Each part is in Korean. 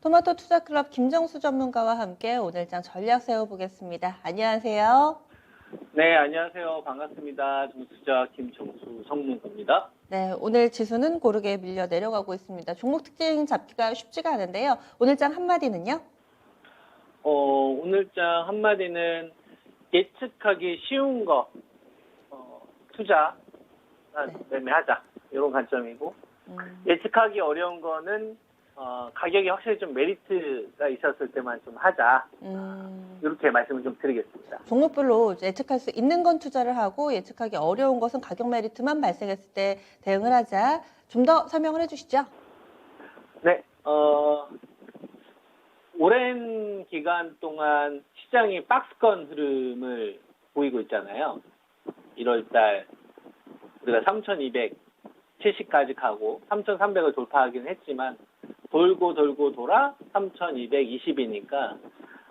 토마토 투자클럽 김정수 전문가와 함께 오늘장 전략 세워보겠습니다. 안녕하세요. 네, 안녕하세요. 반갑습니다. 정투자 김정수 전문가입니다. 네, 오늘 지수는 고르게 밀려 내려가고 있습니다. 종목 특징 잡기가 쉽지가 않은데요. 오늘장 한마디는요? 오늘장 한마디는 예측하기 쉬운 거, 투자, 매매하자. 이런 관점이고, 예측하기 어려운 거는, 가격이 확실히 좀 메리트가 있었을 때만 좀 하자. 이렇게 말씀을 좀 드리겠습니다. 종목별로 예측할 수 있는 건 투자를 하고 예측하기 어려운 것은 가격 메리트만 발생했을 때 대응을 하자. 좀 더 설명을 해주시죠. 네, 오랜 기간 동안 시장이 박스권 흐름을 보이고 있잖아요. 1월달 우리가 3,270까지 가고 3,300을 돌파하긴 했지만 돌고 돌아 3,220이니까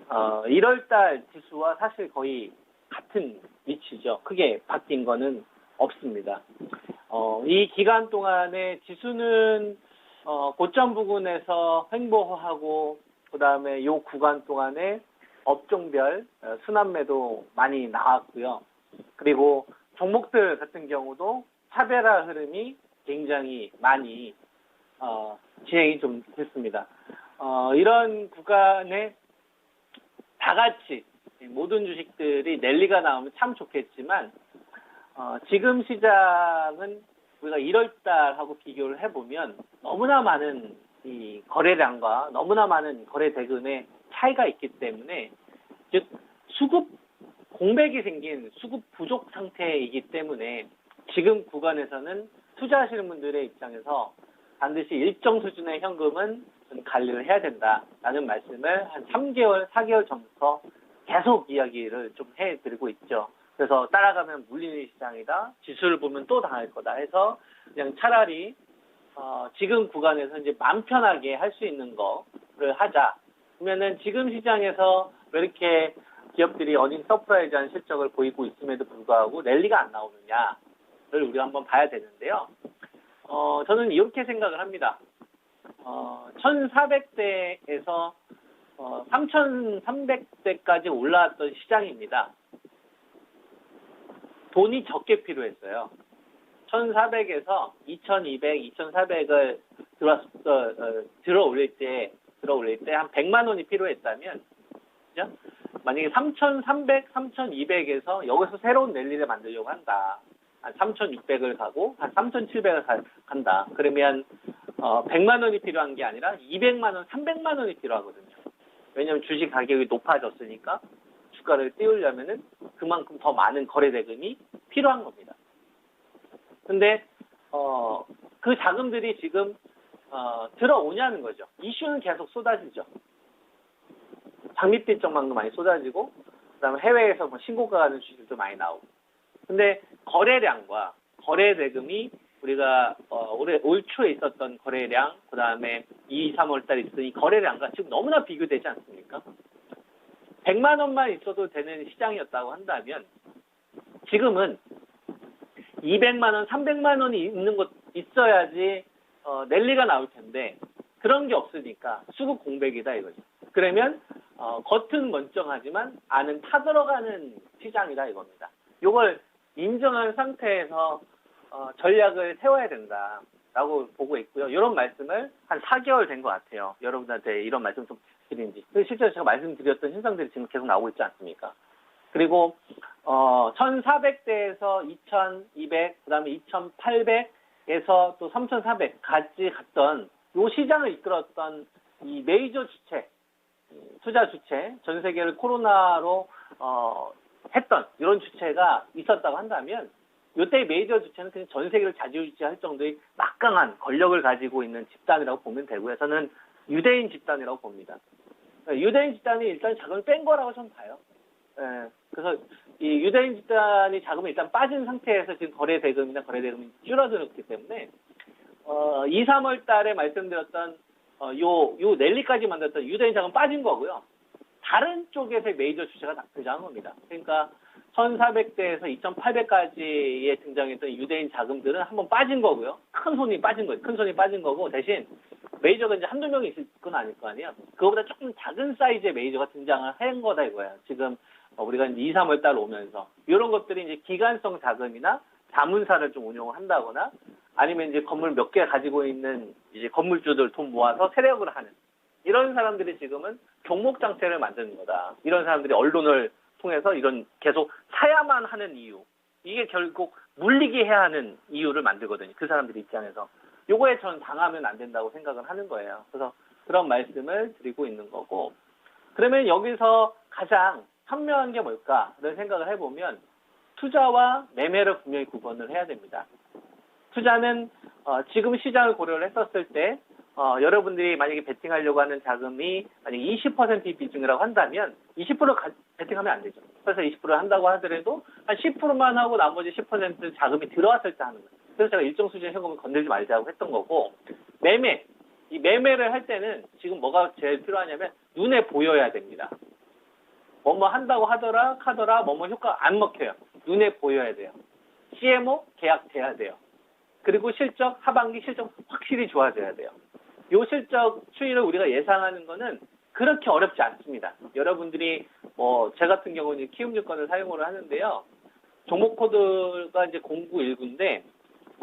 1월달 지수와 사실 거의 같은 위치죠. 크게 바뀐 거는 없습니다. 이 기간 동안에 지수는 고점 부근에서 횡보하고 그 다음에 이 구간 동안에 업종별 순환매도 많이 나왔고요. 그리고 종목들 같은 경우도 차별화 흐름이 굉장히 많이 진행이 좀 됐습니다. 이런 구간에 다 같이 모든 주식들이 랠리가 나오면 참 좋겠지만 지금 시장은 우리가 1월달하고 비교를 해보면 너무나 많은 이 거래량과 너무나 많은 거래 대금의 차이가 있기 때문에 즉 수급 공백이 생긴 수급 부족 상태이기 때문에 지금 구간에서는 투자하시는 분들의 입장에서 반드시 일정 수준의 현금은 좀 관리를 해야 된다라는 말씀을 한 3개월, 4개월 전부터 계속 이야기를 좀 해드리고 있죠. 그래서 따라가면 물리는 시장이다. 지수를 보면 또 당할 거다 해서 그냥 차라리 지금 구간에서 이제 마음 편하게 할 수 있는 거를 하자. 그러면은 지금 시장에서 왜 이렇게 기업들이 어닝 서프라이즈한 실적을 보이고 있음에도 불구하고 랠리가 안 나오느냐를 우리가 한번 봐야 되는데요. 저는 이렇게 생각을 합니다. 1,400대에서 3,300대까지 올라왔던 시장입니다. 돈이 적게 필요했어요. 1,400에서 2,200, 2,400을 들어 올릴 때 한 100만 원이 필요했다면, 그죠? 만약에 3,300, 3,200에서 여기서 새로운 랠리를 만들려고 한다. 한 3,600을 가고 한 3,700을 간다. 그러면 100만 원이 필요한 게 아니라 200만 원, 300만 원이 필요하거든요. 왜냐하면 주식 가격이 높아졌으니까 주가를 띄우려면은 그만큼 더 많은 거래 대금이 필요한 겁니다. 근데 그 자금들이 지금 들어오냐는 거죠. 이슈는 계속 쏟아지죠. 장밋빛 정만도 많이 쏟아지고 그다음에 해외에서 뭐 신고가 가는 주식들도 많이 나오고. 근데 거래량과 거래 대금이 우리가 올 초에 있었던 거래량, 그다음에 2, 3월 달에 있었던 이 거래량과 지금 너무나 비교되지 않습니까? 100만 원만 있어도 되는 시장이었다고 한다면 지금은 200만 원, 300만 원이 있는 것 있어야지 랠리가 나올 텐데 그런 게 없으니까 수급 공백이다 이거죠. 그러면 겉은 멀쩡하지만 안은 타들어가는 시장이다 이겁니다. 이걸 인정한 상태에서 전략을 세워야 된다라고 보고 있고요. 이런 말씀을 한 4개월 된 것 같아요. 여러분들한테 이런 말씀 좀 드린 지. 실제로 제가 말씀드렸던 현상들이 지금 계속 나오고 있지 않습니까? 그리고 1,400대에서 2,200, 그 다음에 2,800에서 또 3,400까지 갔던 이 시장을 이끌었던 이 메이저 주체, 투자 주체, 전 세계를 코로나로 했던 이런 주체가 있었다고 한다면 이때 메이저 주체는 그냥 전 세계를 좌지우지할 정도의 막강한 권력을 가지고 있는 집단이라고 보면 되고요. 저는 유대인 집단이라고 봅니다. 유대인 집단이 일단 자금을 뺀 거라고 저는 봐요. 그래서 이 유대인 집단이 자금이 일단 빠진 상태에서 지금 거래 대금이 줄어들었기 때문에 2, 3월 달에 말씀드렸던 요 랠리까지 만들었던 유대인 자금 빠진 거고요. 다른 쪽에서의 메이저 주체가 등장한 겁니다. 그러니까 1,400대에서 2,800까지에 등장했던 유대인 자금들은 한번 빠진 거고요. 큰 손이 빠진 거예요. 큰 손이 빠진 거고 대신 메이저가 이제 한두 명이 있을 건 아닐 거 아니에요. 그거보다 조금 작은 사이즈의 메이저가 등장을 한 거다 이거예요. 지금 우리가 이제 2, 3월 달 오면서 이런 것들이 이제 기간성 자금이나 자문사를 좀 운영을 한다거나 아니면 이제 건물 몇 개 가지고 있는 이제 건물주들 돈 모아서 세력을 하는 이런 사람들이 지금은 종목 장세를 만드는 거다. 이런 사람들이 언론을 통해서 이런 계속 사야만 하는 이유. 이게 결국 물리게 해야 하는 이유를 만들거든요. 그 사람들 입장에서. 요거에 저는 당하면 안 된다고 생각을 하는 거예요. 그래서 그런 말씀을 드리고 있는 거고. 그러면 여기서 가장 현명한 게 뭘까를 생각을 해보면 투자와 매매를 분명히 구분을 해야 됩니다. 투자는 지금 시장을 고려를 했었을 때 여러분들이 만약에 베팅하려고 하는 자금이 만약에 20% 비중이라고 한다면 20% 베팅하면 안 되죠. 그래서 20%를 한다고 하더라도 한 10%만 하고 나머지 10% 자금이 들어왔을 때 하는 거예요. 그래서 제가 일정 수준의 현금을 건들지 말자고 했던 거고 매매, 이 매매를 할 때는 지금 뭐가 제일 필요하냐면 눈에 보여야 됩니다. 뭐뭐 한다고 하더라 뭐뭐 효과 안 먹혀요. 눈에 보여야 돼요. CMO 계약돼야 돼요. 그리고 실적, 하반기 실적 확실히 좋아져야 돼요. 요 실적 추이를 우리가 예상하는 거는 그렇게 어렵지 않습니다. 여러분들이 제 같은 경우는 키움증권을 사용을 하는데요. 종목 코드가 이제 0919인데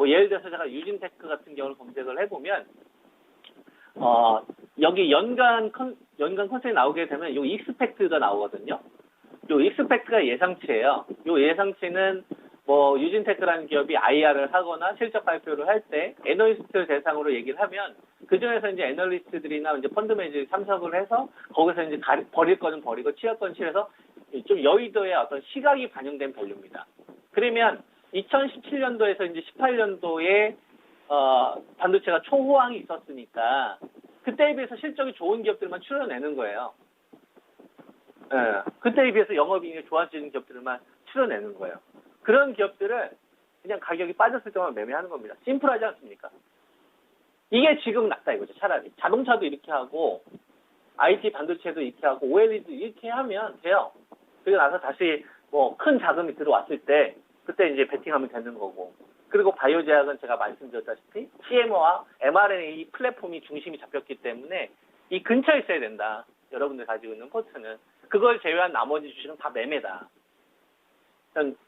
예를 들어서 제가 유진테크 같은 경우를 검색을 해보면 여기 연간 컨셉이 나오게 되면 요 익스펙트가 나오거든요. 요 익스펙트가 예상치예요. 요 예상치는 유진테크라는 기업이 IR을 하거나 실적 발표를 할 때 애널리스트 대상으로 얘기를 하면 그 중에서 이제 애널리스트들이나 이제 펀드 매니저들이 참석을 해서 거기서 이제 버릴 거는 버리고 치할 건 치해서 좀 여의도의 어떤 시각이 반영된 밸류입니다. 그러면 2017년도에서 이제 18년도에 반도체가 초호황이 있었으니까 그때에 비해서 실적이 좋은 기업들만 추려내는 거예요. 그때에 비해서 영업이익이 좋아지는 기업들만 추려내는 거예요. 그런 기업들을 그냥 가격이 빠졌을 때만 매매하는 겁니다. 심플하지 않습니까? 이게 지금 낫다 이거죠. 차라리 자동차도 이렇게 하고 IT 반도체도 이렇게 하고 OLED도 이렇게 하면 돼요. 그리고 나서 다시 큰 자금이 들어왔을 때 그때 이제 베팅하면 되는 거고. 그리고 바이오 제약은 제가 말씀드렸다시피 CMO와 mRNA 플랫폼이 중심이 잡혔기 때문에 이 근처에 있어야 된다. 여러분들 가지고 있는 포트는. 그걸 제외한 나머지 주식은 다 매매다.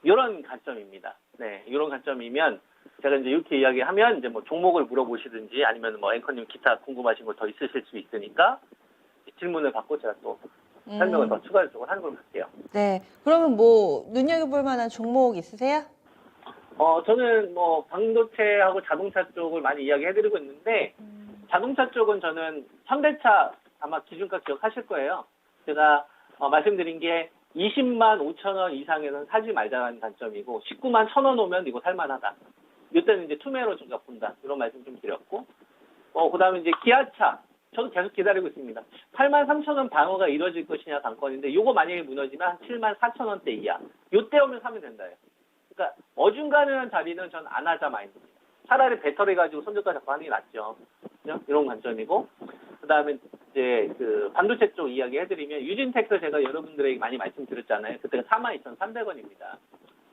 이런 관점입니다. 네, 이런 관점이면 제가 이제 이렇게 이야기하면 이제 종목을 물어보시든지 아니면 앵커님 기타 궁금하신 거 더 있으실 수 있으니까 질문을 받고 제가 또 설명을 더 추가적으로 하는 걸로 할게요. 네. 그러면 눈여겨볼 만한 종목 있으세요? 저는 반도체하고 자동차 쪽을 많이 이야기해드리고 있는데 자동차 쪽은 저는 현대차 아마 기준가 기억하실 거예요. 제가 말씀드린 게 20만 5천 원 이상에는 사지 말자는 관점이고 19만 1천 원 오면 이거 살만하다. 이때는 이제 투매로 제가 본다. 이런 말씀 좀 드렸고 그다음에 이제 기아차 저도 계속 기다리고 있습니다. 8만 3천 원 방어가 이루어질 것이냐 관건인데 이거 만약에 무너지면 한 7만 4천 원대 이하. 요때 오면 사면 된다요. 그러니까 어중간한 자리는 전 안 하자 마인드입니다. 차라리 배터리 가지고 손절가 잡고 하는 게 낫죠. 그죠? 이런 관점이고 그다음에 이제 그 반도체 쪽 이야기 해드리면 유진테크 제가 여러분들에게 많이 말씀드렸잖아요. 그때가 42,300원입니다.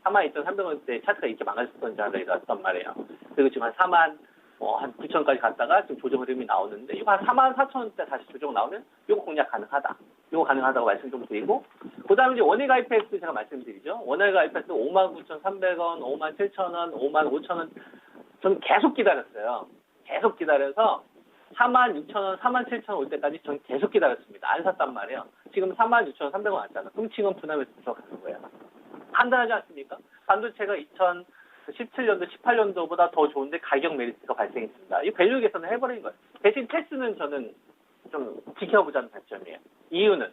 42,300원 때 차트가 이렇게 망가졌던 자리가 왔단 말이에요. 그리고 지금 한 4만 한 9천까지 갔다가 지금 조정 흐름이 나오는데 이거 한 44,000원대 다시 조정 나오면 이거 공략 가능하다. 이거 가능하다고 말씀 좀 드리고 그다음에 이제 원액 IPS 제가 말씀드리죠. 원액 IPS 59,300원, 57,000원, 55,000원 저는 계속 기다렸어요. 계속 기다려서 46,000원, 47,000원 올 때까지 전 계속 기다렸습니다. 안 샀단 말이에요. 지금 46,300원 왔잖아. 끔찍한 분할에서 들어가는 거예요. 판단하지 않습니까? 반도체가 2017년도, 18년도보다 더 좋은데 가격 메리트가 발생했습니다. 이 밸류 계산을 해버린 거예요. 대신 테스는 저는 좀 지켜보자는 관점이에요. 이유는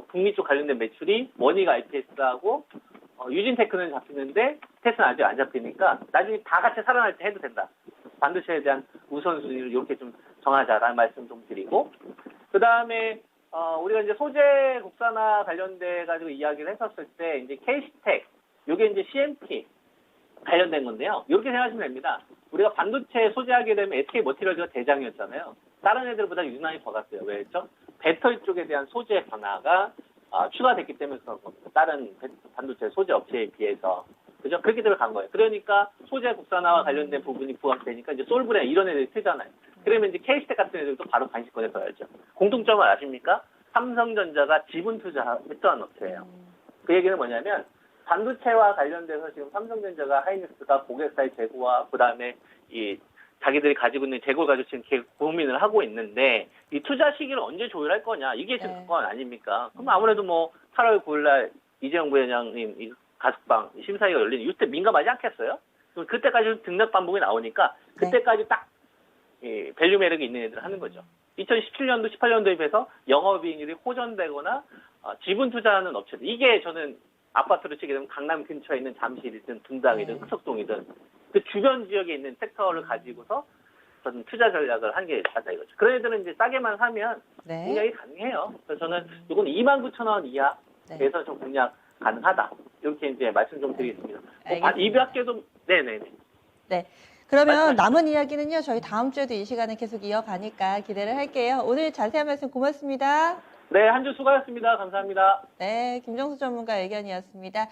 북미 쪽 관련된 매출이 원익 IPS하고 유진테크는 잡히는데 테스는 아직 안 잡히니까 나중에 다 같이 살아날 때 해도 된다. 반도체에 대한 우선순위를 이렇게 좀 정하자라는 말씀 좀 드리고 그 다음에 우리가 이제 소재 국산화 관련돼 가지고 이야기를 했었을 때 이제 KC텍 요게 이제 CMP 관련된 건데요. 이렇게 생각하시면 됩니다. 우리가 반도체 소재하게 되면 SK 머티리얼즈가 대장이었잖아요. 다른 애들보다 유난히 더 갔어요. 왜죠? 배터리 쪽에 대한 소재 변화가 추가됐기 때문에 그런 겁니다. 다른 반도체 소재 업체에 비해서. 그죠? 그렇게 들어간 거예요. 그러니까 소재 국산화와 관련된 부분이 부각되니까 이제 솔브레 이런 애들이 쓰잖아요. 그러면 이제 K스택 같은 애들도 바로 관심권에 서야죠. 공통점을 아십니까? 삼성전자가 지분 투자했던 업체예요. 그 얘기는 뭐냐면 반도체와 관련돼서 지금 삼성전자가 하이닉스가 고객사의 재고와 그다음에 이 자기들이 가지고 있는 재고를 가지고 지금 계속 고민을 하고 있는데 이 투자 시기를 언제 조율할 거냐 이게 지금 네. 건 아닙니까? 그럼 아무래도 뭐 8월 9일 날 이재용 부회장님 이 가석방 심사위가 열리는 이때 민감하지 않겠어요? 그럼 그때까지 등락 반복이 나오니까 그때까지 딱 이 밸류 매력이 있는 애들 하는 거죠. 2017년도, 18년도에 비해서 영업이익률이 호전되거나 지분 투자하는 업체들. 이게 저는 아파트로 치게 되면 강남 근처에 있는 잠실이든 분당이든 흑석동이든 그 주변 지역에 있는 섹터를 가지고서 저는 투자 전략을 한 게 맞다 이거죠. 그런 애들은 이제 싸게만 사면 네. 공략이 가능해요. 그래서 저는 이건 29,000원 이하에서 좀 공략 가능하다. 이렇게 이제 말씀 좀 드리겠습니다. 알겠습니다. 이 밖에도 네네네. 네. 그러면 말씀하시죠. 남은 이야기는요, 저희 다음 주에도 이 시간에 계속 이어가니까 기대를 할게요. 오늘 자세한 말씀 고맙습니다. 네, 한 주 수고하셨습니다. 감사합니다. 네, 김정수 전문가 의견이었습니다.